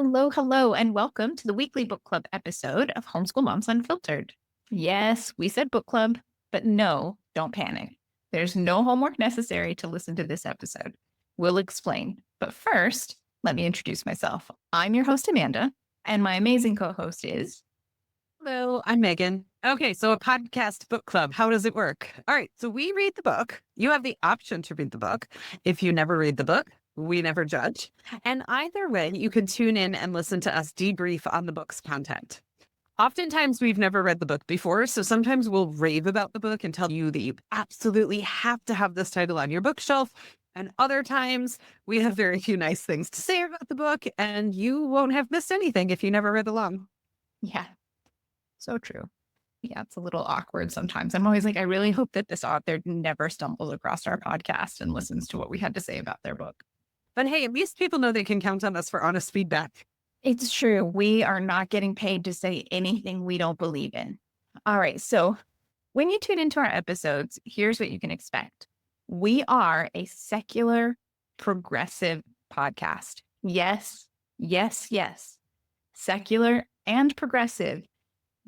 Hello, hello, and welcome to the weekly book club episode of Homeschool Moms Unfiltered. Yes, we said book club, but no, don't panic. There's no homework necessary to listen to this episode. We'll explain. But first, let me introduce myself. I'm your host, Amanda, and my amazing co host is. Hello, I'm Meagan. Okay, so a podcast book club. How does it work? All right, so we read the book. You have the option to read the book. If you never read the book, we never judge. And either way, you can tune in and listen to us debrief on the book's content. Oftentimes, we've never read the book before, so sometimes we'll rave about the book and tell you that you absolutely have to have this title on your bookshelf. And other times, we have very few nice things to say about the book, and you won't have missed anything if you never read along. Yeah, so true. Yeah, it's a little awkward sometimes. I'm always like, I really hope that this author never stumbles across our podcast and listens to what we had to say about their book. But hey, at least people know they can count on us for honest feedback. It's true. We are not getting paid to say anything we don't believe in. All right. So when you tune into our episodes, here's what you can expect. We are a secular, progressive podcast. Yes, yes, yes. Secular and progressive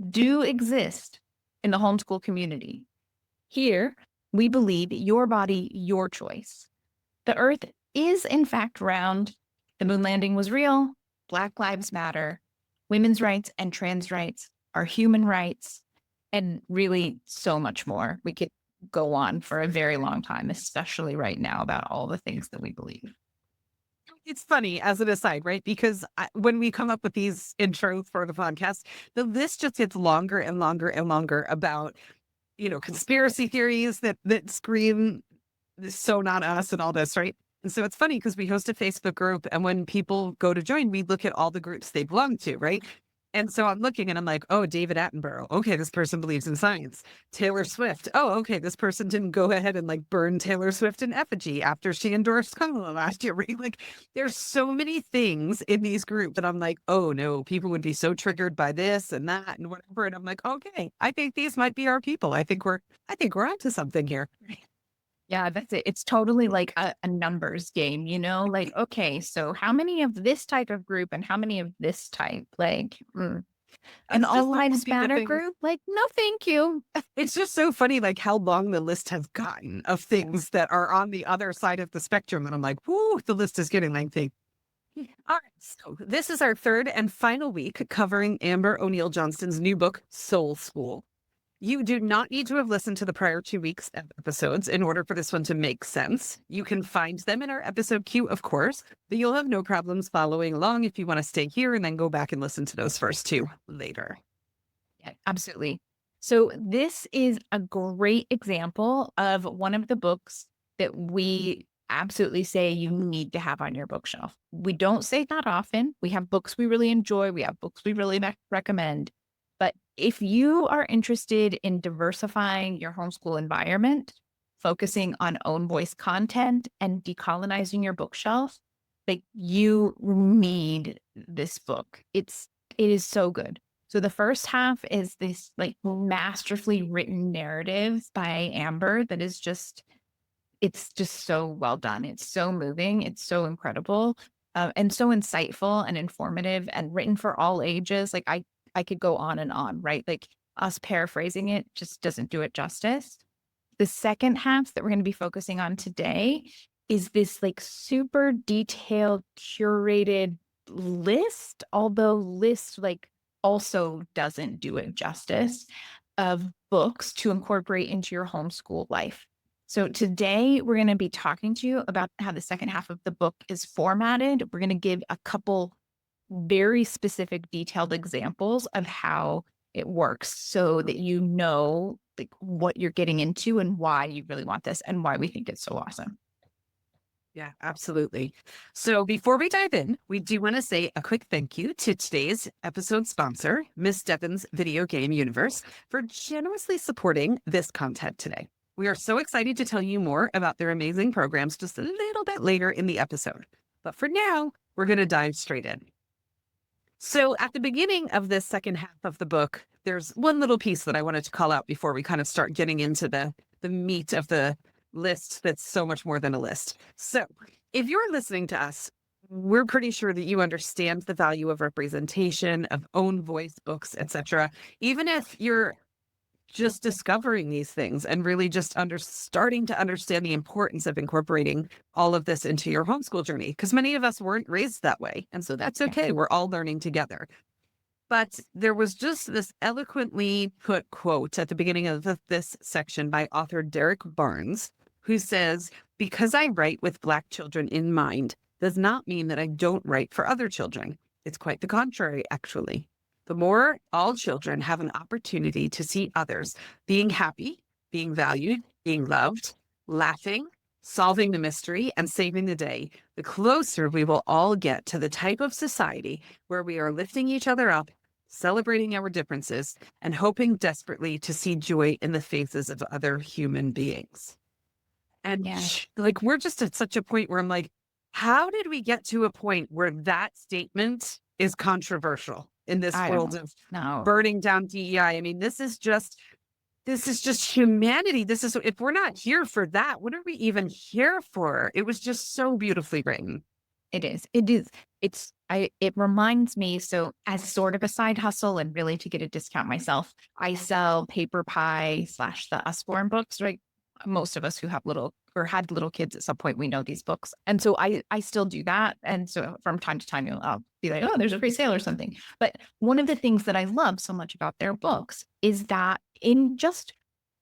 do exist in the homeschool community. Here, we believe your body, your choice. The earth is in fact round. The moon landing was real. Black Lives Matter. Women's rights and trans rights are human rights, and really so much more. We could go on for a very long time, especially right now, about all the things that we believe. It's funny as an aside, right? Because when we come up with these intros for the podcast, the list just gets longer and longer and longer about, conspiracy theories that scream so not us and all this, right? And so it's funny because we host a Facebook group, and when people go to join, we look at all the groups they belong to, right? And so I'm looking and I'm like, oh, David Attenborough. Okay, this person believes in science. Taylor Swift. Oh, okay, this person didn't go ahead and burn Taylor Swift in effigy after she endorsed Kamala last year. Right? There's so many things in these groups that I'm like, oh no, people would be so triggered by this and that and whatever. And I'm like, okay, I think these might be our people. I think we're onto something here. Yeah, that's it. It's totally like a numbers game, okay, so how many of this type of group and how many of this type? An all lives matter group? No, thank you. It's just so funny, how long the list has gotten of things that are on the other side of the spectrum. And I'm like, whoo, the list is getting lengthy. All right, so this is our third and final week covering Amber O'Neal Johnston's new book, Soul School. You do not need to have listened to the prior 2 weeks of episodes in order for this one to make sense. You can find them in our episode queue, of course, but you'll have no problems following along if you want to stay here and then go back and listen to those first two later. Yeah, absolutely. So this is a great example of one of the books that we absolutely say you need to have on your bookshelf. We don't say that often. We have books we really enjoy. We have books we really recommend. But if you are interested in diversifying your homeschool environment, focusing on own voice content and decolonizing your bookshelf, you need this book. It is so good. So the first half is this masterfully written narrative by Amber that is it's just so well done. It's so moving. It's so incredible and so insightful and informative and written for all ages. I could go on, right? Us paraphrasing it just doesn't do it justice. The second half that we're going to be focusing on today is this super detailed, curated list, although list also doesn't do it justice, of books to incorporate into your homeschool life. So today we're going to be talking to you about how the second half of the book is formatted. We're going to give a couple very specific, detailed examples of how it works so that you know what you're getting into and why you really want this and why we think it's so awesome. Yeah, absolutely. So before we dive in, we do want to say a quick thank you to today's episode sponsor, Miss Devon's Video Game Universe, for generously supporting this content today. We are so excited to tell you more about their amazing programs just a little bit later in the episode. But for now, we're going to dive straight in. So at the beginning of this second half of the book, there's one little piece that I wanted to call out before we kind of start getting into the meat of the list that's so much more than a list. So if you're listening to us we're pretty sure that you understand the value of representation, of own voice books, etc. Even if you're just discovering these things and really just starting to understand the importance of incorporating all of this into your homeschool journey, because many of us weren't raised that way. And so that's Yeah. okay. We're all learning together. But there was just this eloquently put quote at the beginning of this section by author Derek Barnes, who says, "Because I write with Black children in mind does not mean that I don't write for other children. It's quite the contrary, actually. The more all children have an opportunity to see others being happy, being valued, being loved, laughing, solving the mystery, and saving the day, the closer we will all get to the type of society where we are lifting each other up, celebrating our differences, and hoping desperately to see joy in the faces of other human beings." And Yeah. like, we're just at such a point where I'm like, how did we get to a point where that statement is controversial in this I world don't of know. burning down DEI? I mean, this is just humanity. This is, if we're not here for that, what are we even here for? It was just so beautifully written. It is. It is. It reminds me, so as sort of a side hustle and really to get a discount myself, I sell Paper Pie slash the Usborne books, right? Most of us who have little or had little kids at some point, we know these books. And so I still do that. And so from time to time, I'll be like, oh, there's a free sale or something. But one of the things that I love so much about their books is that in just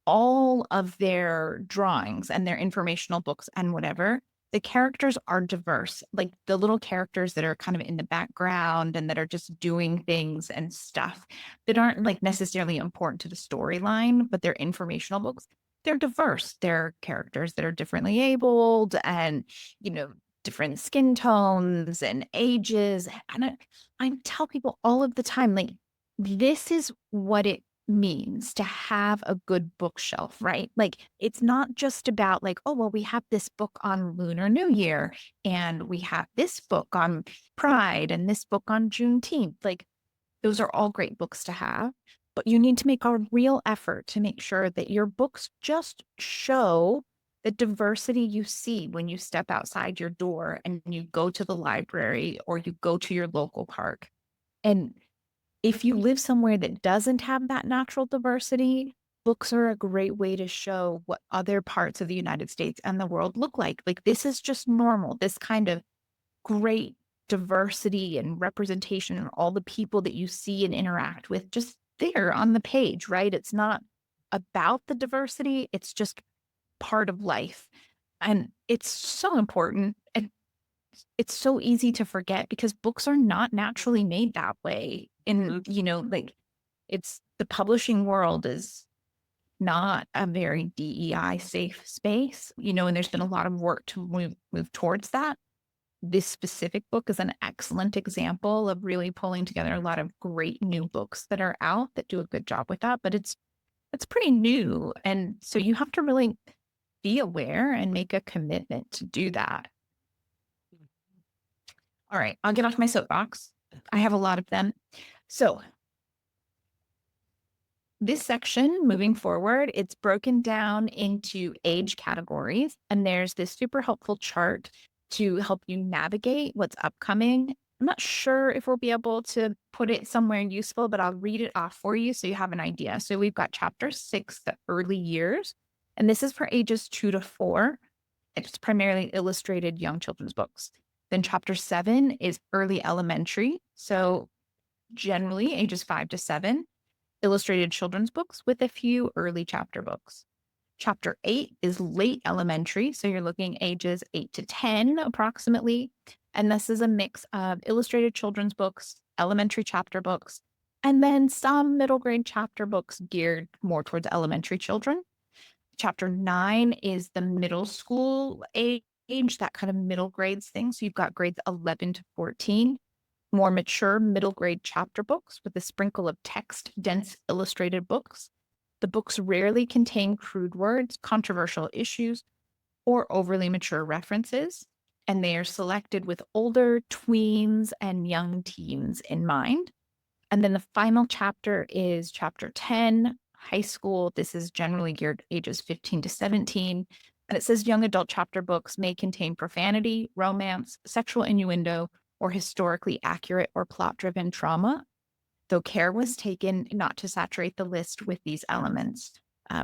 all of their drawings and their informational books and whatever, the characters are diverse. Like the little characters that are kind of in the background and that are just doing things and stuff that aren't like necessarily important to the storyline, but they're informational books. They're diverse. They're characters that are differently abled and, you know, different skin tones and ages. And I tell people all of the time, like, this is what it means to have a good bookshelf, right? Like it's not just about like, oh, well, we have this book on Lunar New Year and we have this book on Pride and this book on Juneteenth. Like those are all great books to have, but you need to make a real effort to make sure that your books just show the diversity you see when you step outside your door and you go to the library or you go to your local park. And if you live somewhere that doesn't have that natural diversity, books are a great way to show what other parts of the United States and the world look like. Like, this is just normal. This kind of great diversity and representation and all the people that you see and interact with just there on the page, right? It's not about the diversity, it's just part of life. And it's so important. And it's so easy to forget because books are not naturally made that way. And, Mhm. you know, like it's the publishing world is not a very DEI safe space, you know, and there's been a lot of work to move towards that. This specific book is an excellent example of really pulling together a lot of great new books that are out that do a good job with that, but it's pretty new. And so you have to really be aware and make a commitment to do that. All right, I'll get off my soapbox. I have a lot of them. So, this section moving forward, it's broken down into age categories, and there's this super helpful chart to help you navigate what's upcoming. I'm not sure if we'll be able to put it somewhere useful, but I'll read it off for you so you have an idea. So, we've got chapter 6, the early years, and this is for ages 2 to 4. It's primarily illustrated young children's books. Then chapter 7 is early elementary. So generally ages 5 to 7, illustrated children's books with a few early chapter books. Chapter 8 is late elementary. So you're looking ages 8 to 10 approximately. And this is a mix of illustrated children's books, elementary chapter books, and then some middle grade chapter books geared more towards elementary children. Chapter 9 is the middle school age, that kind of middle grades thing. So you've got grades 11 to 14, more mature middle grade chapter books with a sprinkle of text dense illustrated books. The books rarely contain crude words, controversial issues, or overly mature references, and they are selected with older tweens and young teens in mind. And then the final chapter is chapter 10, high school. This is generally geared ages 15 to 17, And it says young adult chapter books may contain profanity, romance, sexual innuendo, or historically accurate or plot driven trauma, though care was taken not to saturate the list with these elements.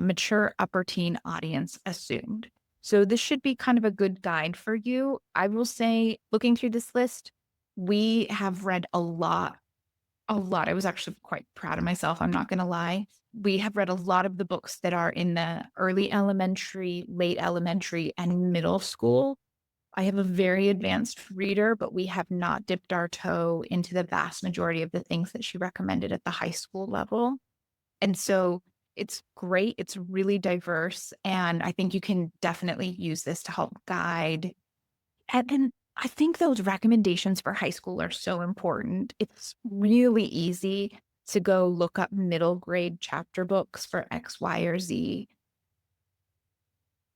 Mature upper teen audience assumed. So this should be kind of a good guide for you. I will say, looking through this list, we have read a lot. A lot. I was actually quite proud of myself. I'm not going to lie. We have read a lot of the books that are in the early elementary, late elementary, and middle school. I have a very advanced reader, but we have not dipped our toe into the vast majority of the things that she recommended at the high school level. And so it's great. It's really diverse. And I think you can definitely use this to help guide. And then I think those recommendations for high school are so important. It's really easy to go look up middle grade chapter books for X, Y, or Z.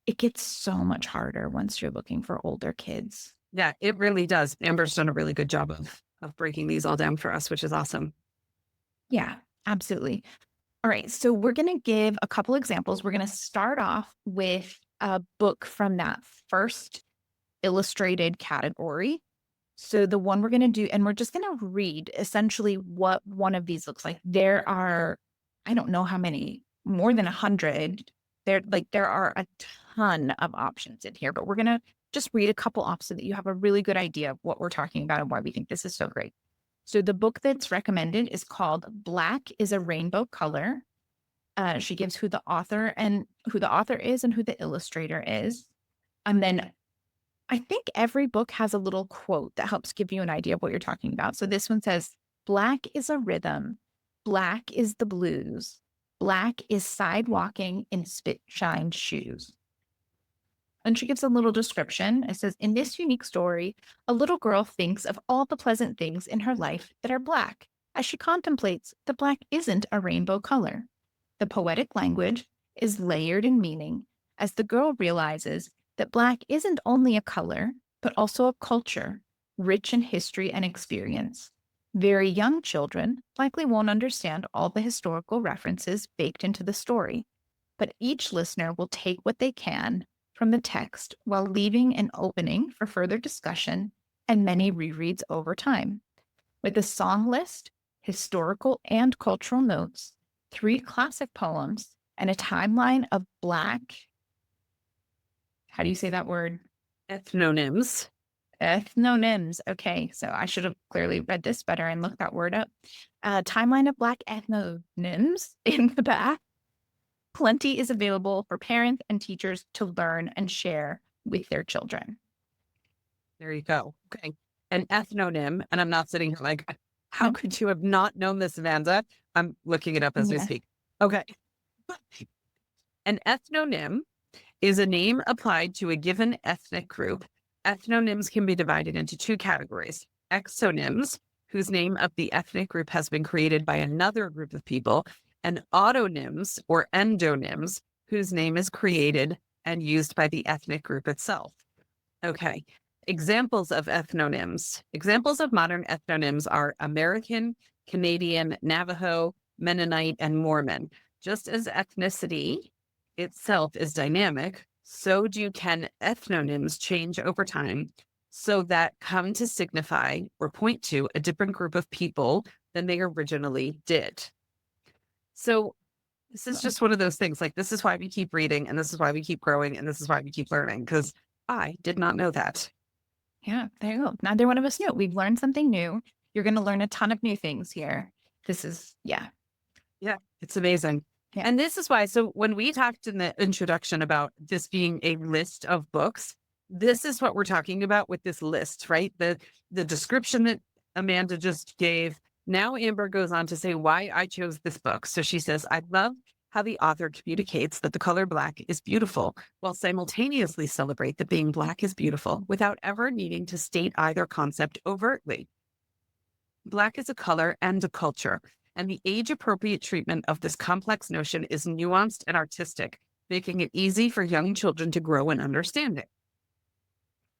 It gets so much harder once you're looking for older kids. Yeah, it really does. Amber's done a really good job of breaking these all down for us, which is awesome. Yeah, absolutely. All right. So we're going to give a couple examples. We're going to start off with a book from that first illustrated category. So the one we're going to do, and we're just going to read essentially what one of these looks like. There are, I don't know how many, more than 100. There are a ton of options in here, but we're going to just read a couple off so that you have a really good idea of what we're talking about and why we think this is so great. So the book that's recommended is called Black is a Rainbow Color. She gives who the author is and who the illustrator is. And then I think every book has a little quote that helps give you an idea of what you're talking about. So this one says, Black is a rhythm. Black is the blues. Black is sidewalking in spit-shined shoes. And she gives a little description. It says, in this unique story, a little girl thinks of all the pleasant things in her life that are black as she contemplates that black isn't a rainbow color. The poetic language is layered in meaning as the girl realizes that black isn't only a color, but also a culture, rich in history and experience. Very young children likely won't understand all the historical references baked into the story, but each listener will take what they can from the text while leaving an opening for further discussion and many rereads over time. With a song list, historical and cultural notes, 3 classic poems, and a timeline of Black, how do you say that word? Ethnonyms. Ethnonyms. Okay, so I should have clearly read this better and looked that word up. Timeline of Black ethnonyms in the back. Plenty is available for parents and teachers to learn and share with their children. There you go. Okay. An ethnonym, and I'm not sitting here like, how could you have not known this, Amanda? I'm looking it up as we speak. Okay. An ethnonym is a name applied to a given ethnic group. Ethnonyms can be divided into 2 categories. Exonyms, whose name of the ethnic group has been created by another group of people, and autonyms or endonyms, whose name is created and used by the ethnic group itself. Okay. Examples of ethnonyms. Examples of modern ethnonyms are American, Canadian, Navajo, Mennonite, and Mormon. Just as ethnicity itself is dynamic, so can ethnonyms change over time so that come to signify or point to a different group of people than they originally did. So this is just one of those things. Like, this is why we keep reading, and this is why we keep growing, and this is why we keep learning, because I did not know that. Yeah, there you go. Neither one of us knew. We've learned something new. You're going to learn a ton of new things here. This is, yeah. Yeah, it's amazing. Yeah. And this is why, so when we talked in the introduction about this being a list of books, this is what we're talking about with this list, right? The description that Amanda just gave. Now Amber goes on to say why I chose this book. So she says, I love how the author communicates that the color black is beautiful, while simultaneously celebrate that being black is beautiful without ever needing to state either concept overtly. Black is a color and a culture, and the age-appropriate treatment of this complex notion is nuanced and artistic, making it easy for young children to grow and understand it.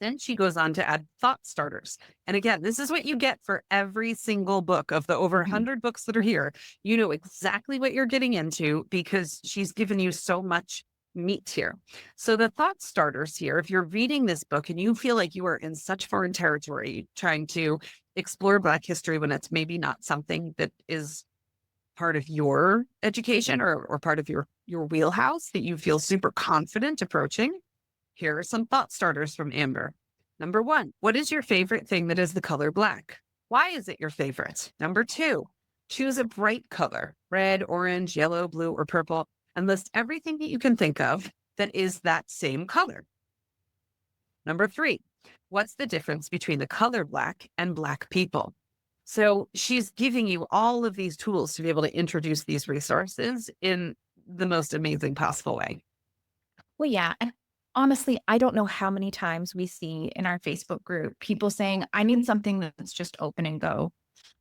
Then she goes on to add thought starters. And again, this is what you get for every single book of the over 100 books that are here. You know exactly what you're getting into because she's given you so much meat here. So the thought starters here, if you're reading this book and you feel like you are in such foreign territory trying to explore Black history when it's maybe not something that is part of your education or part of your wheelhouse that you feel super confident approaching, here are some thought starters from Amber. Number one, what is your favorite thing that is the color black? Why is it your favorite? Number two, choose a bright color, red, orange, yellow, blue, or purple, and list everything that you can think of that is that same color. Number three, what's the difference between the color black and Black people? So she's giving you all of these tools to be able to introduce these resources in the most amazing possible way. Well, yeah. And honestly, I don't know how many times we see in our Facebook group people saying, I need something that's just open and go.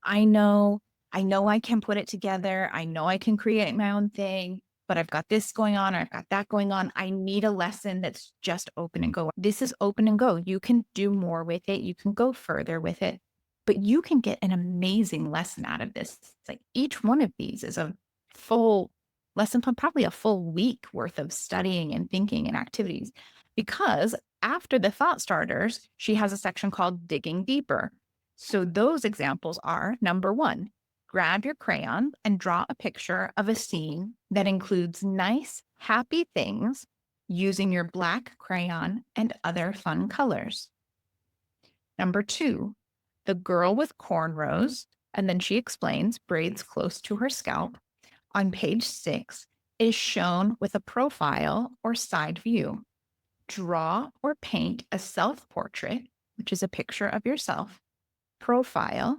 I know, I know I can put it together. I know I can create my own thing, but I've got this going on or I've got that going on. I need a lesson that's just open and go. This is open and go. You can do more with it. You can go further with it, but you can get an amazing lesson out of this. It's like each one of these is a full lesson plan, probably a full week worth of studying and thinking and activities. Because after the thought starters, she has a section called Digging Deeper. So those examples are number one, grab your crayon and draw a picture of a scene that includes nice, happy things using your black crayon and other fun colors. Number two, the girl with cornrows, and then she explains braids close to her scalp, on page 6 is shown with a profile or side view. Draw or paint a self-portrait, which is a picture of yourself, profile,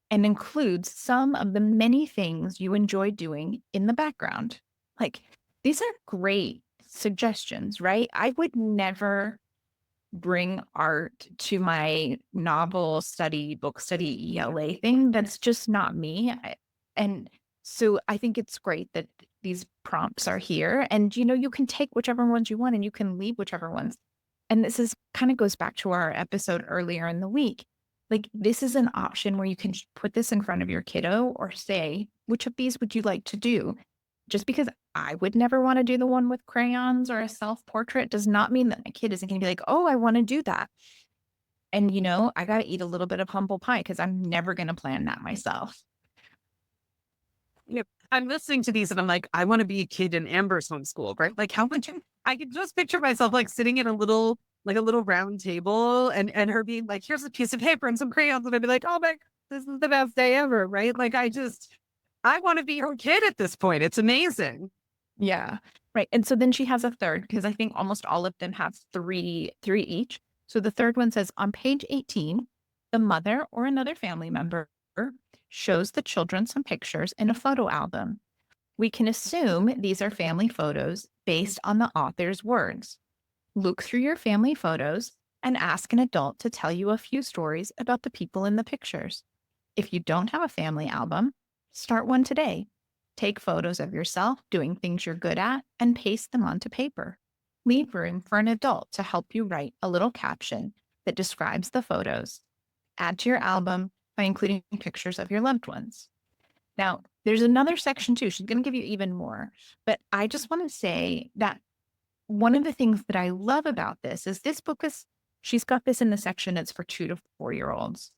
and includes some of the many things you enjoy doing in the background. Like, these are great suggestions, right? I would never bring art to my novel study, book study ELA thing. That's just not me. And so I think it's great that these prompts are here and, you can take whichever ones you want and you can leave whichever ones. And this is kind of goes back to our episode earlier in the week. Like this is an option where you can put this in front of your kiddo or say, which of these would you like to do? Just because I would never want to do the one with crayons or a self-portrait does not mean that my kid isn't going to be like, oh, I want to do that. And, I got to eat a little bit of humble pie because I'm never going to plan that myself. Yep. I'm listening to these and I'm like, I want to be a kid in Amber's homeschool, right? Like how much I can just picture myself like sitting at like a little round table and her being like, here's a piece of paper and some crayons. And I'd be like, oh my, this is the best day ever. Right. Like I want to be her kid at this point. It's amazing. Yeah. Right. And so then she has a third because I think almost all of them have three each. So the third one says on page 18, the mother or another family member shows the children some pictures in a photo album. We can assume these are family photos based on the author's words. Look through your family photos and ask an adult to tell you a few stories about the people in the pictures. If you don't have a family album, start one today. Take photos of yourself doing things you're good at and paste them onto paper. Leave room for an adult to help you write a little caption that describes the photos. Add to your album by including pictures of your loved ones. Now, there's another section too. She's going to give you even more. But I just want to say that one of the things that I love about this is she's got this in the section that's for 2 to 4-year-olds.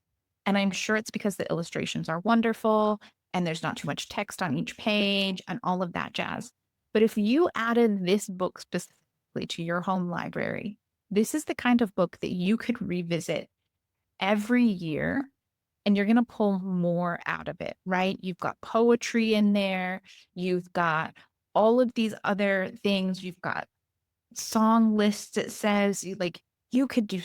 And I'm sure it's because the illustrations are wonderful and there's not too much text on each page and all of that jazz. But if you added this book specifically to your home library, this is the kind of book that you could revisit every year and you're going to pull more out of it, right? You've got poetry in there. You've got all of these other things. You've got song lists. It says you could do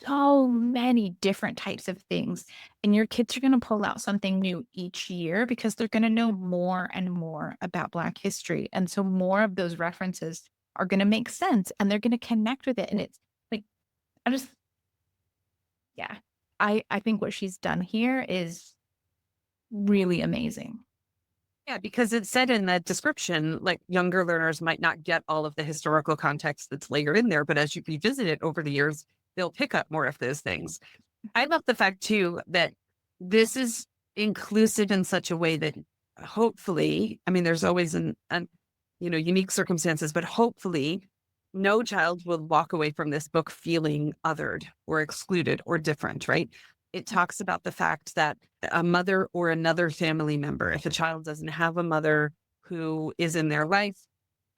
so many different types of things. And your kids are going to pull out something new each year because they're going to know more and more about Black history. And so more of those references are going to make sense and they're going to connect with it. And it's like, yeah, I think what she's done here is really amazing. Yeah, because it said in the description, like younger learners might not get all of the historical context that's layered in there, but as you revisit it over the years, they'll pick up more of those things. I love the fact too that this is inclusive in such a way that hopefully, I mean, there's always an unique circumstances, but hopefully no child will walk away from this book feeling othered or excluded or different, right? It talks about the fact that a mother or another family member, if a child doesn't have a mother who is in their life,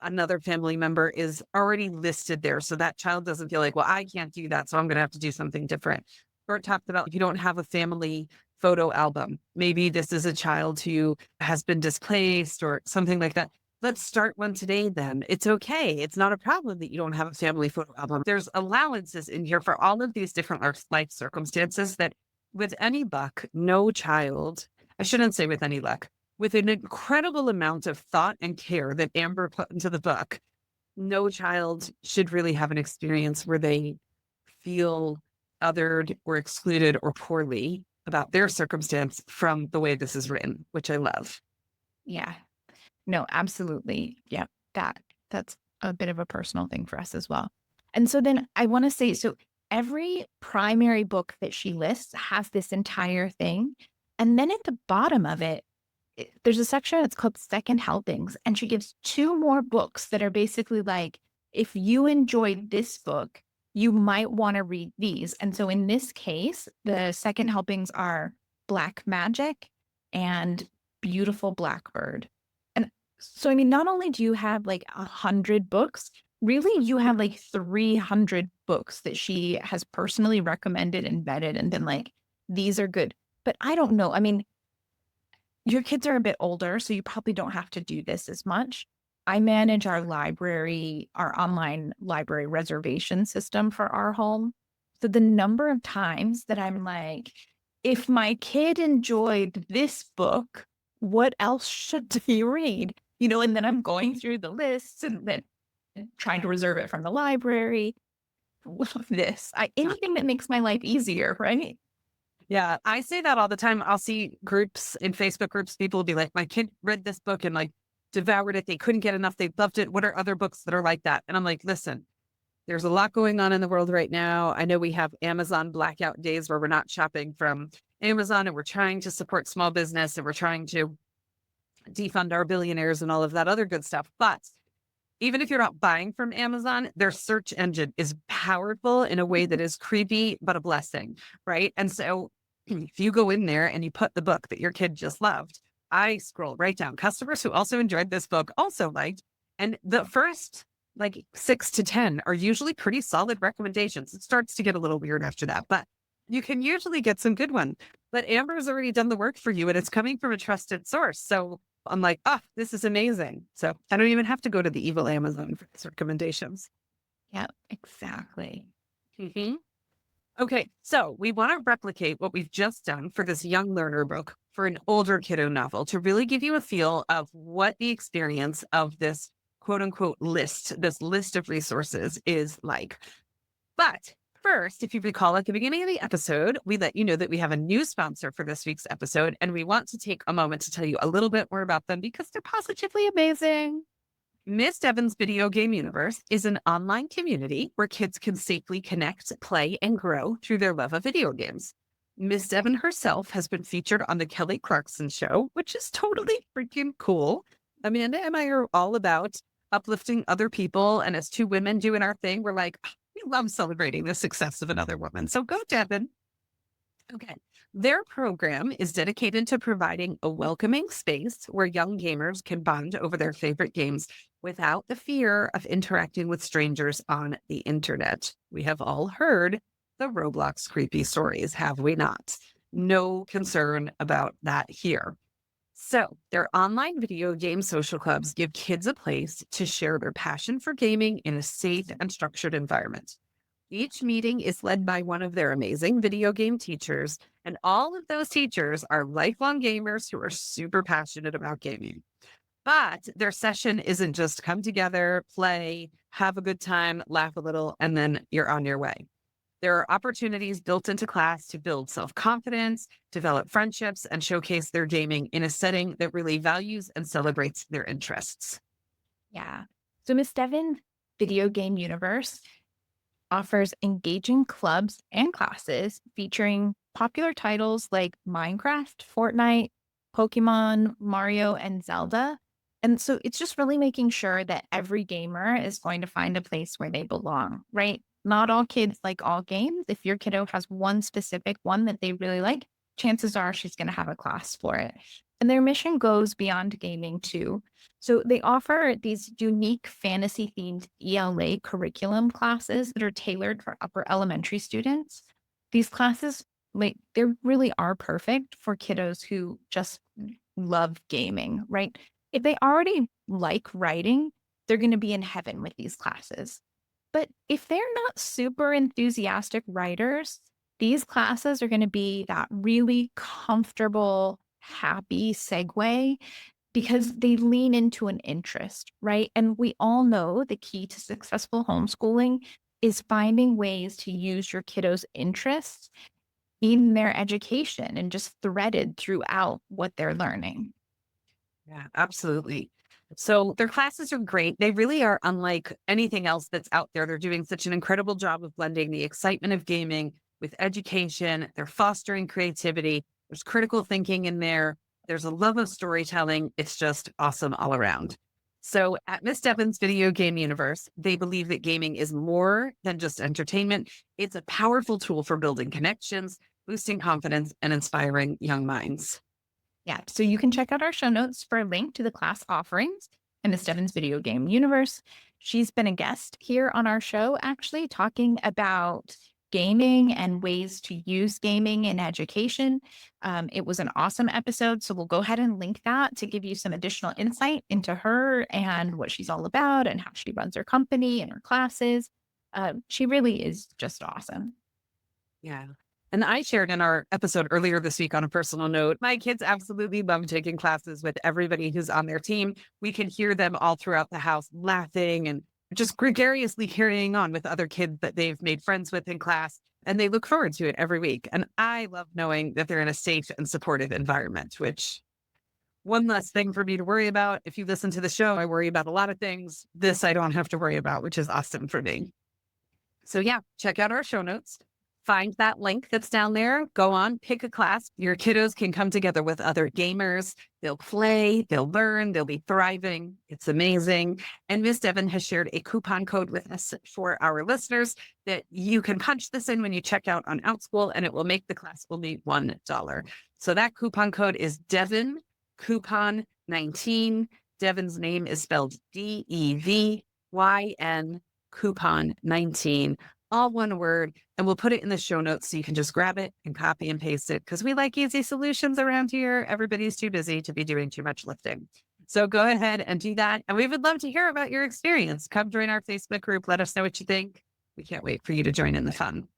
another family member is already listed there. So that child doesn't feel like, well, I can't do that. So I'm going to have to do something different. Or it talked about if you don't have a family photo album, maybe this is a child who has been displaced or something like that. Let's start one today then. It's okay. It's not a problem that you don't have a family photo album. There's allowances in here for all of these different life circumstances that with any luck, no child, I shouldn't say with any luck, with an incredible amount of thought and care that Amber put into the book, no child should really have an experience where they feel othered or excluded or poorly about their circumstance from the way this is written, which I love. Yeah. No, absolutely. Yeah. That's a bit of a personal thing for us as well. And so then I want to say, so every primary book that she lists has this entire thing. And then at the bottom of it, there's a section that's called second helpings. And she gives two more books that are basically like, if you enjoyed this book, you might want to read these. And so in this case, the second helpings are Black Magic and Beautiful Blackbird. And so, I mean, not only do you have like 100 books, really, you have like 300 books that she has personally recommended and vetted and been like, these are good. But I don't know. I mean, your kids are a bit older, so you probably don't have to do this as much. I manage our library, our online library reservation system for our home. So the number of times that I'm like, if my kid enjoyed this book, what else should they read? And then I'm going through the lists and then trying to reserve it from the library. Anything that makes my life easier, right? Yeah, I say that all the time. I'll see groups in Facebook groups, people will be like, my kid read this book and like devoured it. They couldn't get enough. They loved it. What are other books that are like that? And I'm like, listen, there's a lot going on in the world right now. I know we have Amazon blackout days where we're not shopping from Amazon and we're trying to support small business and we're trying to defund our billionaires and all of that other good stuff. But even if you're not buying from Amazon, their search engine is powerful in a way that is creepy, but a blessing, right? And so if you go in there and you put the book that your kid just loved, I scroll right down. Customers who also enjoyed this book also liked. And the first like 6 to 10 are usually pretty solid recommendations. It starts to get a little weird after that, but you can usually get some good ones. But Amber's already done the work for you and it's coming from a trusted source. So I'm like, this is amazing. So I don't even have to go to the evil Amazon for these recommendations. Yeah, exactly. Mm-hmm. Okay, so we want to replicate what we've just done for this young learner book for an older kiddo novel to really give you a feel of what the experience of this quote unquote list, this list of resources is like. But first, if you recall at the beginning of the episode, we let you know that we have a new sponsor for this week's episode, and we want to take a moment to tell you a little bit more about them because they're positively amazing. Miss Devon's Video Game Universe is an online community where kids can safely connect, play, and grow through their love of video games. Miss Devon herself has been featured on The Kelly Clarkson Show, which is totally freaking cool. Amanda and I are all about uplifting other people, and as two women doing our thing, we're like, we love celebrating the success of another woman. So go, Devon. Okay. Their program is dedicated to providing a welcoming space where young gamers can bond over their favorite games without the fear of interacting with strangers on the internet. We have all heard the Roblox creepy stories, have we not? No concern about that here. So their online video game social clubs give kids a place to share their passion for gaming in a safe and structured environment. Each meeting is led by one of their amazing video game teachers, and all of those teachers are lifelong gamers who are super passionate about gaming. But their session isn't just come together, play, have a good time, laugh a little, and then you're on your way. There are opportunities built into class to build self-confidence, develop friendships, and showcase their gaming in a setting that really values and celebrates their interests. Yeah. So Miss Devon's Video Game Universe offers engaging clubs and classes featuring popular titles like Minecraft, Fortnite, Pokemon, Mario, and Zelda. And so it's just really making sure that every gamer is going to find a place where they belong, right? Not all kids like all games. If your kiddo has one specific one that they really like, chances are she's going to have a class for it. And their mission goes beyond gaming too. So they offer these unique fantasy themed ELA curriculum classes that are tailored for upper elementary students. These classes, like, they really are perfect for kiddos who just love gaming, right? If they already like writing, they're going to be in heaven with these classes. But if they're not super enthusiastic writers, these classes are going to be that really comfortable, happy segue because they lean into an interest, right? And we all know the key to successful homeschooling is finding ways to use your kiddos' interests in their education and just threaded throughout what they're learning. Yeah, absolutely. So their classes are great. They really are unlike anything else that's out there. They're doing such an incredible job of blending the excitement of gaming with education. They're fostering creativity. There's critical thinking in there. There's a love of storytelling. It's just awesome all around. So at Miss Devon's Video Game Universe, they believe that gaming is more than just entertainment. It's a powerful tool for building connections, boosting confidence, and inspiring young minds. Yeah, so you can check out our show notes for a link to the class offerings in Miss Devon's Video Game Universe. She's been a guest here on our show, actually, talking about gaming and ways to use gaming in education. It was an awesome episode, so we'll go ahead and link that to give you some additional insight into her and what she's all about and how she runs her company and her classes. She really is just awesome. Yeah. And I shared in our episode earlier this week on a personal note, my kids absolutely love taking classes with everybody who's on their team. We can hear them all throughout the house laughing and just gregariously carrying on with other kids that they've made friends with in class. And they look forward to it every week. And I love knowing that they're in a safe and supportive environment, which one less thing for me to worry about. If you listen to the show, I worry about a lot of things. This I don't have to worry about, which is awesome for me. So yeah, check out our show notes. Find that link that's down there. Go on, pick a class. Your kiddos can come together with other gamers. They'll play, they'll learn, they'll be thriving. It's amazing. And Miss Devon has shared a coupon code with us for our listeners that you can punch this in when you check out on Outschool, and it will make the class only $1. So that coupon code is Devon Coupon 19. Devon's name is spelled DEVYN Coupon 19, all one word. And we'll put it in the show notes so you can just grab it and copy and paste it because we like easy solutions around here. Everybody's too busy to be doing too much lifting. So go ahead and do that. And we would love to hear about your experience. Come join our Facebook group. Let us know what you think. We can't wait for you to join in the fun.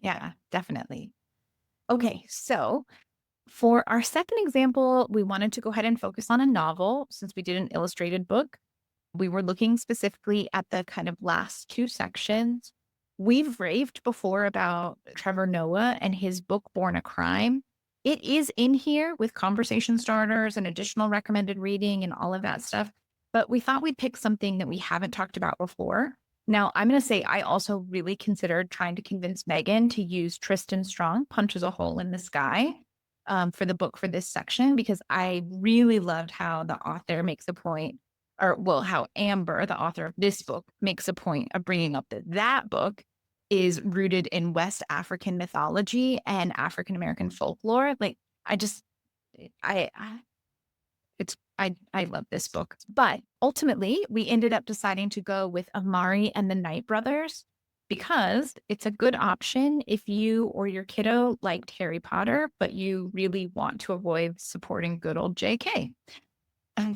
Yeah, definitely. Okay, so for our second example, we wanted to go ahead and focus on a novel since we did an illustrated book. We were looking specifically at the kind of last two sections. We've raved before about Trevor Noah and his book, Born a Crime. It is in here with conversation starters and additional recommended reading and all of that stuff. But we thought we'd pick something that we haven't talked about before. Now, I'm going to say I also really considered trying to convince Meagan to use Tristan Strong, Punches a Hole in the Sky, for the book for this section, because I really loved how the author makes a point, or well, how Amber, the author of this book, makes a point of bringing up that that book is rooted in West African mythology and African American folklore. Like, I just, I it's I love this book. But ultimately, we ended up deciding to go with Amari and the Night Brothers because it's a good option if you or your kiddo liked Harry Potter, but you really want to avoid supporting good old JK.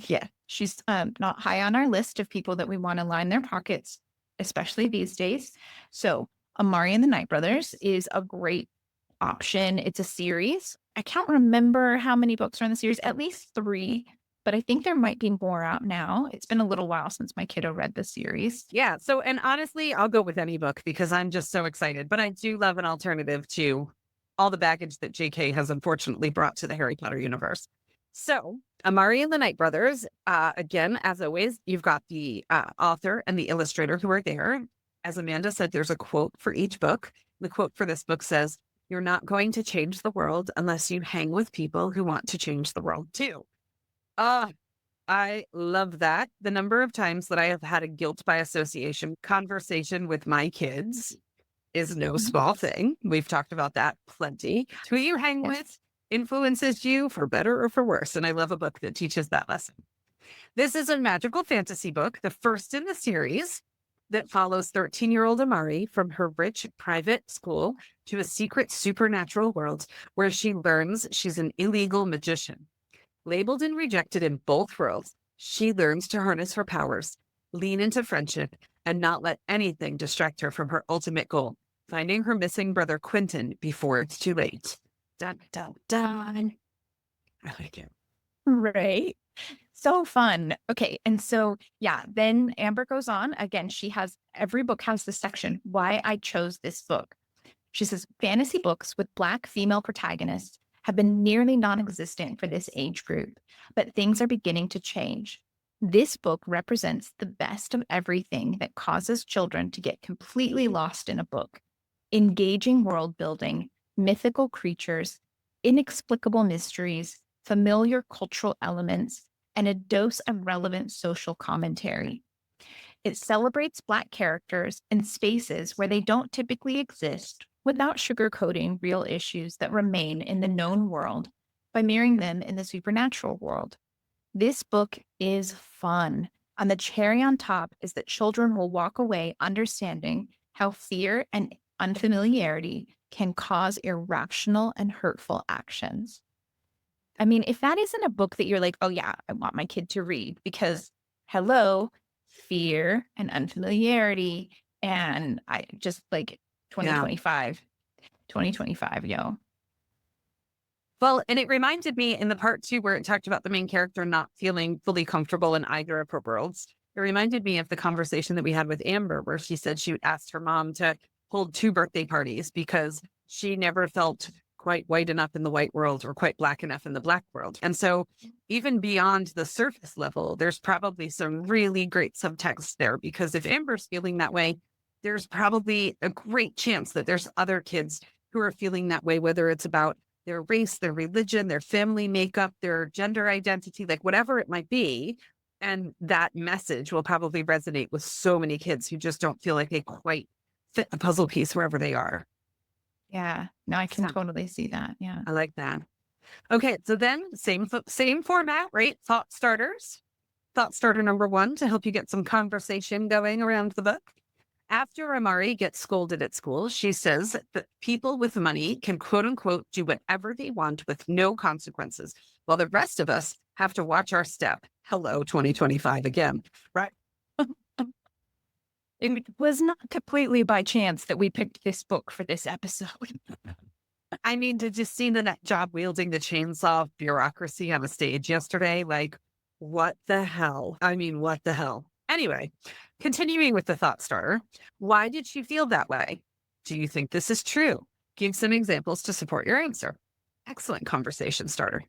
Yeah, she's not high on our list of people that we want to line their pockets, especially these days. So Amari and the Night Brothers is a great option. It's a series. I can't remember how many books are in the series, at least three, but I think there might be more out now. It's been a little while since my kiddo read the series. Yeah. So, and honestly, I'll go with any book because I'm just so excited. But I do love an alternative to all the baggage that JK has unfortunately brought to the Harry Potter universe. So, Amari and the Night Brothers, again, as always, you've got the author and the illustrator who are there. As Amanda said, there's a quote for each book. The quote for this book says, "You're not going to change the world unless you hang with people who want to change the world too." I love that. The number of times that I have had a guilt by association conversation with my kids is no Mhm. small thing. We've talked about that plenty. Who you hang Yes. with influences you for better or for worse. And I love a book that teaches that lesson. This is a magical fantasy book, the first in the series that follows 13-year-old Amari from her rich private school to a secret supernatural world where she learns she's an illegal magician. Labeled and rejected in both worlds, she learns to harness her powers, lean into friendship, and not let anything distract her from her ultimate goal, finding her missing brother Quentin before it's too late. Dun, dun, dun. I like it. Right. So fun. Okay. And so, yeah, then Amber goes on. Again, every book has this section, why I chose this book. She says, fantasy books with Black female protagonists have been nearly non existent for this age group, but things are beginning to change. This book represents the best of everything that causes children to get completely lost in a book: engaging world building, mythical creatures, inexplicable mysteries, familiar cultural elements, and a dose of relevant social commentary. It celebrates Black characters in spaces where they don't typically exist without sugarcoating real issues that remain in the known world by mirroring them in the supernatural world. This book is fun. And the cherry on top is that children will walk away understanding how fear and unfamiliarity can cause irrational and hurtful actions. I mean, if that isn't a book that you're like, oh, yeah, I want my kid to read, because hello, fear and unfamiliarity. And I just like Yeah. 2025, 2025, yo. Well, and it reminded me in the part two where it talked about the main character not feeling fully comfortable in either of her worlds. It reminded me of the conversation that we had with Amber, where she said she asked her mom to hold two birthday parties because she never felt quite white enough in the white world or quite Black enough in the Black world. And so, even beyond the surface level, there's probably some really great subtext there, because if Amber's feeling that way, there's probably a great chance that there's other kids who are feeling that way, whether it's about their race, their religion, their family makeup, their gender identity, like whatever it might be. And that message will probably resonate with so many kids who just don't feel like they quite fit the puzzle piece wherever they are. Yeah. No, I can Yeah, totally see that. Yeah. I like that. Okay, so then same format, right? Thought starters. Thought starter number one to help you get some conversation going around the book. After Amari gets scolded at school, she says that people with money can quote unquote do whatever they want with no consequences, while the rest of us have to watch our step. Hello, 2025 again, right? It was not completely by chance that we picked this book for this episode. I mean, did you see the nut job wielding the chainsaw bureaucracy on a stage yesterday? Like, what the hell? I mean, what the hell? Anyway, continuing with the thought starter, why did she feel that way? Do you think this is true? Give some examples to support your answer. Excellent conversation starter.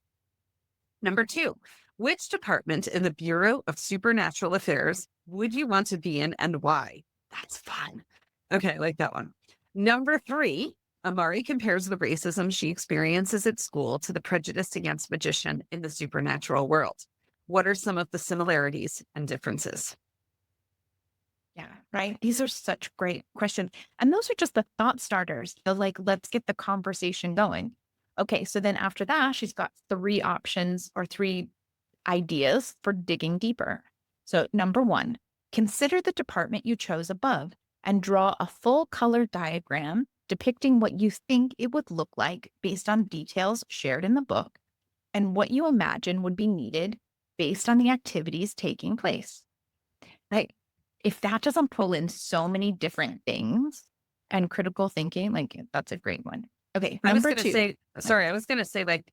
Number two, which department in the Bureau of Supernatural Affairs would you want to be in and why? That's fun. Okay, I like that one. Number three, Amari compares the racism she experiences at school to the prejudice against magician in the supernatural world. What are some of the similarities and differences? Yeah, right. These are such great questions. And those are just the thought starters. The like, let's get the conversation going. Okay, so then after that, she's got three options or three ideas for digging deeper. So, number one, consider the department you chose above and draw a full color diagram depicting what you think it would look like based on details shared in the book and what you imagine would be needed based on the activities taking place. Like, if that doesn't pull in so many different things and critical thinking, like, that's a great one. Okay, I was number going to two. say, sorry, I was going to say, like,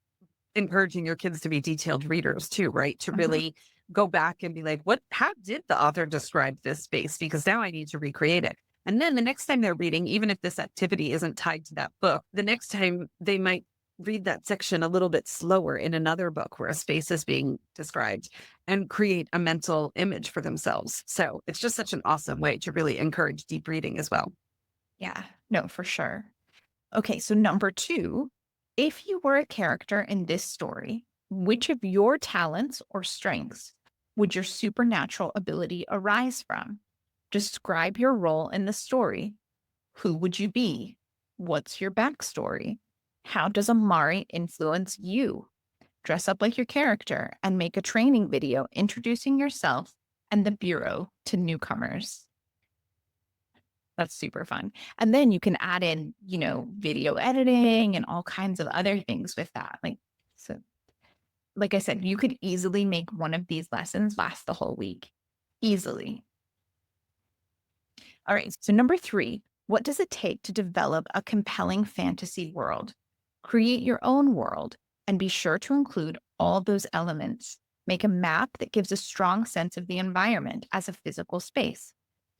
encouraging your kids to be detailed readers too, right? To Mhm. really go back and be like, how did the author describe this space? Because now I need to recreate it. And then the next time they're reading, even if this activity isn't tied to that book, the next time they might read that section a little bit slower in another book where a space is being described and create a mental image for themselves. So it's just such an awesome way to really encourage deep reading as well. Yeah, no, for sure. Okay, so number two, if you were a character in this story, which of your talents or strengths would your supernatural ability arise from? Describe your role in the story. Who would you be? What's your backstory? How does Amari influence you? Dress up like your character and make a training video introducing yourself and the Bureau to newcomers. That's super fun. And then you can add in, video editing and all kinds of other things with that. So, like I said, you could easily make one of these lessons last the whole week. Easily. All right. So, number 3, what does it take to develop a compelling fantasy world? Create your own world and be sure to include all those elements. Make a map that gives a strong sense of the environment as a physical space.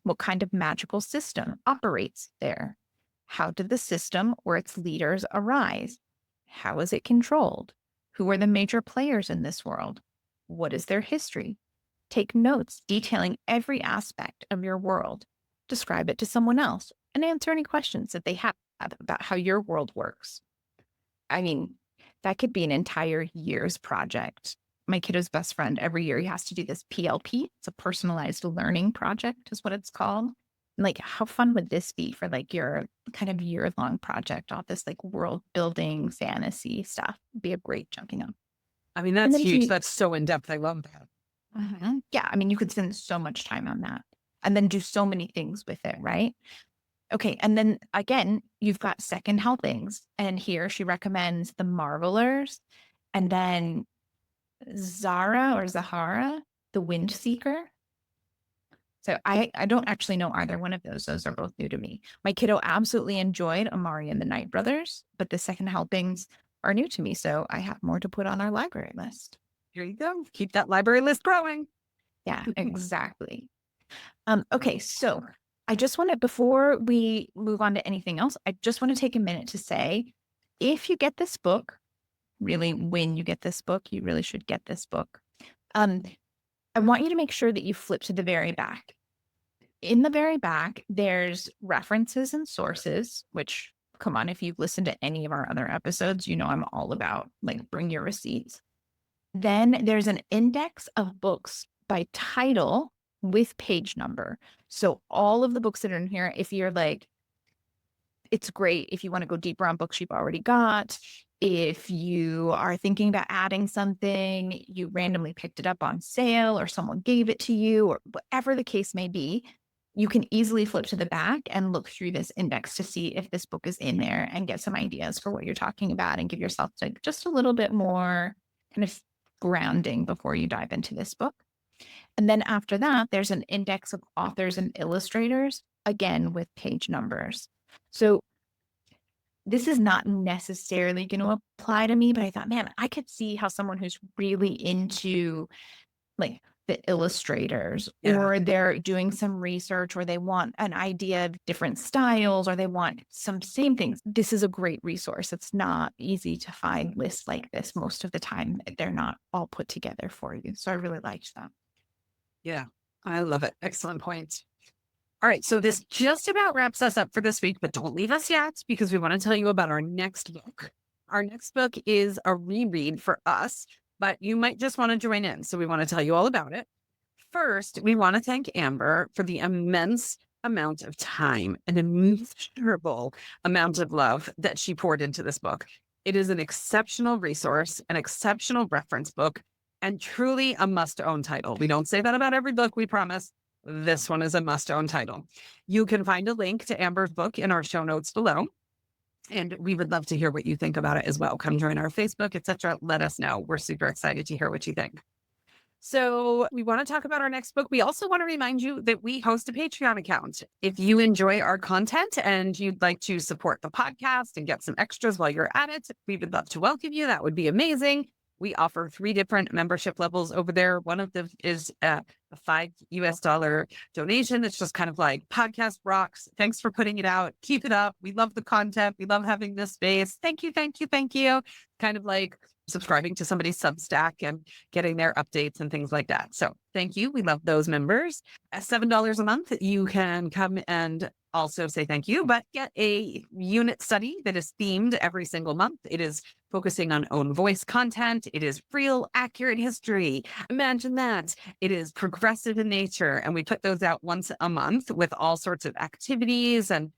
What kind of magical system operates there? How did the system or its leaders arise? How is it controlled? Who are the major players in this world? What is their history? Take notes detailing every aspect of your world. Describe it to someone else and answer any questions that they have about how your world works. I mean, that could be an entire year's project. My kiddo's best friend, every year he has to do this PLP. It's a personalized learning project is what it's called. How fun would this be for your kind of year-long project, all this world building fantasy stuff? It'd be a great jumping up. I mean, And that's then huge. That's so in depth. I love that. Yeah, I mean, you could spend so much time on that and then do so many things with it, right? Okay, and then again, you've got second helpings. And here she recommends The Marvelers and then Zara or Zahara, The Wind Seeker. So I don't actually know either one of those. Those are both new to me. My kiddo absolutely enjoyed Amari and the Night Brothers, but the second helpings are new to me. So I have more to put on our library list. Here you go. Keep that library list growing. Yeah, exactly. Okay, so I just want to, before we move on to anything else, I just want to take a minute to say, if you get this book, really, when you get this book, you really should get this book. I want you to make sure that you flip to the very back. In the very back, there's references and sources, which, come on, if you've listened to any of our other episodes, I'm all about bring your receipts. Then there's an index of books by title with page number. So all of the books that are in here, if you're it's great if you want to go deeper on books you've already got. If you are thinking about adding something, you randomly picked it up on sale or someone gave it to you or whatever the case may be, you can easily flip to the back and look through this index to see if this book is in there and get some ideas for what you're talking about and give yourself just a little bit more kind of grounding before you dive into this book. And then after that, there's an index of authors and illustrators, again, with page numbers. So this is not necessarily going to apply to me, but I thought, man, I could see how someone who's really into the illustrators or they're doing some research or they want an idea of different styles or they want some same things. This is a great resource. It's not easy to find lists like this. Most of the time, they're not all put together for you. So I really liked that. Yeah, I love it. Excellent point. All right. So this just about wraps us up for this week, but don't leave us yet because we want to tell you about our next book. Our next book is a reread for us, but you might just want to join in. So we want to tell you all about it. First, we want to thank Amber for the immense amount of time and immeasurable amount of love that she poured into this book. It is an exceptional resource, an exceptional reference book, and truly a must-own title. We don't say that about every book, we promise. This one is a must-own title. You can find a link to Amber's book in our show notes below. And we would love to hear what you think about it as well. Come join our Facebook, etc. Let us know. We're super excited to hear what you think. So we want to talk about our next book. We also want to remind you that we host a Patreon account. If you enjoy our content and you'd like to support the podcast and get some extras while you're at it, we would love to welcome you. That would be amazing. We offer 3 different membership levels over there. One of them is a $5 donation. It's just kind of podcast rocks. Thanks for putting it out. Keep it up. We love the content. We love having this space. Thank you, thank you, thank you. Kind of subscribing to somebody's Substack and getting their updates and things like that. So thank you. We love those members. At $7 a month, you can come and also say thank you, but get a unit study that is themed every single month. It is focusing on own voice content. It is real, accurate history. Imagine that. It is progressive in nature. And we put those out once a month with all sorts of activities and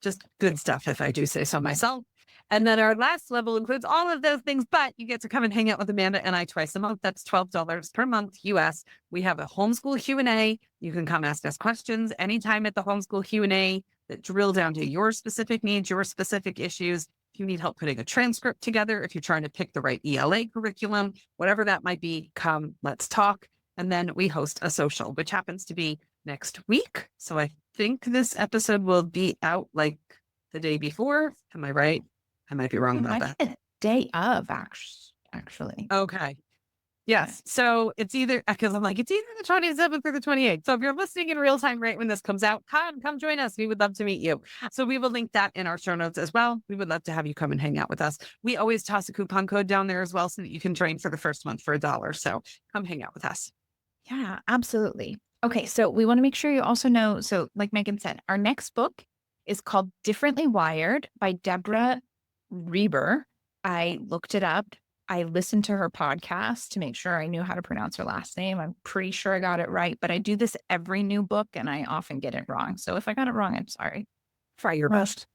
just good stuff, if I do say so myself. And then our last level includes all of those things, but you get to come and hang out with Amanda and I twice a month. That's $12 per month US. We have a homeschool Q&A. You can come ask us questions anytime at the homeschool Q&A that drill down to your specific needs, your specific issues. If you need help putting a transcript together, if you're trying to pick the right ELA curriculum, whatever that might be, come, let's talk. And then we host a social, which happens to be next week. So I think this episode will be out like the day before. Am I right? I might be wrong It about might that. be the day of, actually. Okay. Yes. So it's either, because I'm like, it's either the 27th or the 28th. So if you're listening in real time right when this comes out, come join us. We would love to meet you. So we will link that in our show notes as well. We would love to have you come and hang out with us. We always toss a coupon code down there as well so that you can join for the first month for $1. So come hang out with us. Yeah, absolutely. Okay, so we want to make sure you also know, so like Meagan said, our next book is called Differently Wired by Deborah Reber. I looked it up. I listened to her podcast to make sure I knew how to pronounce her last name. I'm pretty sure I got it right, but I do this every new book and I often get it wrong. So if I got it wrong, I'm sorry. Try your best.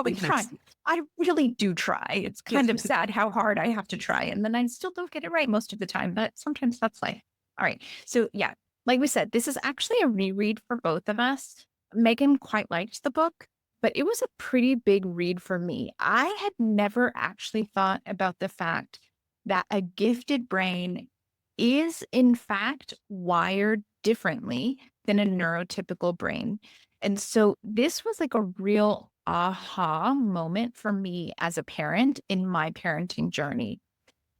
We try. I really do try. It's kind of sad how hard I have to try. And then I still don't get it right most of the time, but sometimes that's life. All right. So yeah, like we said, this is actually a reread for both of us. Meagan quite liked the book, but it was a pretty big read for me. I had never actually thought about the fact that a gifted brain is in fact wired differently than a neurotypical brain. And so this was like a real aha moment for me as a parent in my parenting journey.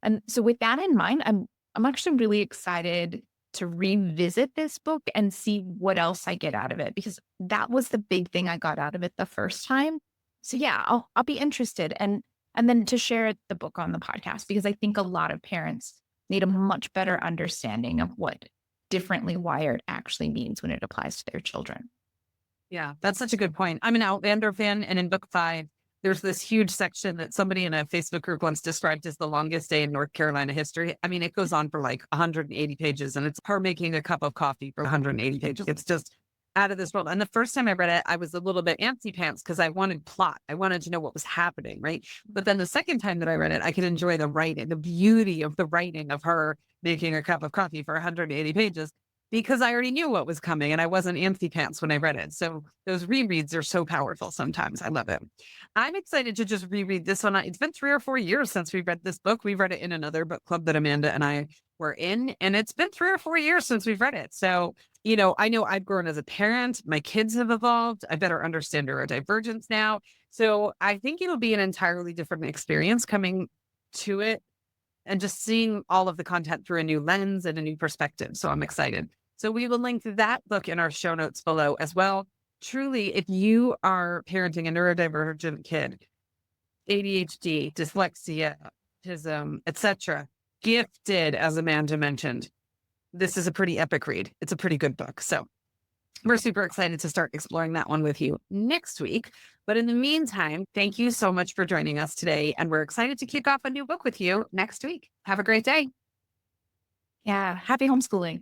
And so with that in mind, I'm actually really excited to revisit this book and see what else I get out of it, because that was the big thing I got out of it the first time. So yeah, I'll be interested and then to share the book on the podcast, because I think a lot of parents need a much better understanding of what differently wired actually means when it applies to their children. Yeah, that's such a good point. I'm an Outlander fan, and in book 5, there's this huge section that somebody in a Facebook group once described as the longest day in North Carolina history. I mean, it goes on for like 180 pages, and it's her making a cup of coffee for 180 pages. It's just out of this world. And the first time I read it, I was a little bit antsy pants because I wanted plot. I wanted to know what was happening, right? But then the second time that I read it, I could enjoy the writing, the beauty of the writing of her making a cup of coffee for 180 pages. Because I already knew what was coming and I wasn't antsy pants when I read it. So those rereads are so powerful sometimes. I love it. I'm excited to just reread this one. It's been 3 or 4 years since we read this book. We read it in another book club that Amanda and I were in, and it's been 3 or 4 years since we've read it. So, I know I've grown as a parent. My kids have evolved. I better understand neurodivergence now. So I think it'll be an entirely different experience coming to it and just seeing all of the content through a new lens and a new perspective. So I'm excited. So we will link that book in our show notes below as well. Truly, if you are parenting a neurodivergent kid, ADHD, dyslexia, autism, etc., gifted, as Amanda mentioned, this is a pretty epic read. It's a pretty good book. So we're super excited to start exploring that one with you next week. But in the meantime, thank you so much for joining us today. And we're excited to kick off a new book with you next week. Have a great day. Yeah, happy homeschooling.